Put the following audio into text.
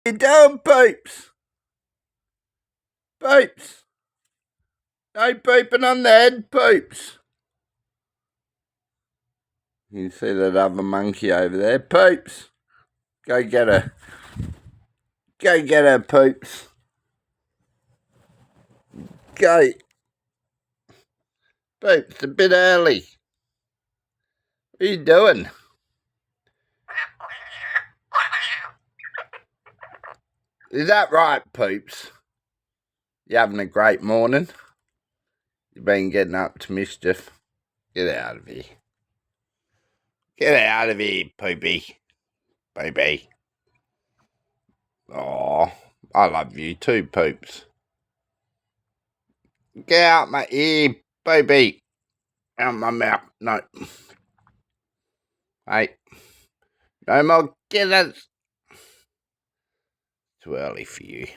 You doing, Poops? Poops? No pooping on the head, Poops. You see that other monkey over there? Poops. Go get her. Go get her, Poops. Go. Poops, a bit early. What are you doing? Is that right, Poops? You having a great morning? You've been getting up to mischief. Get out of here. Get out of here, Poopy. Baby. Oh, I love you too, Poops. Get out my ear, baby. Out my mouth. No. Hey. No more kittens. Too early for you.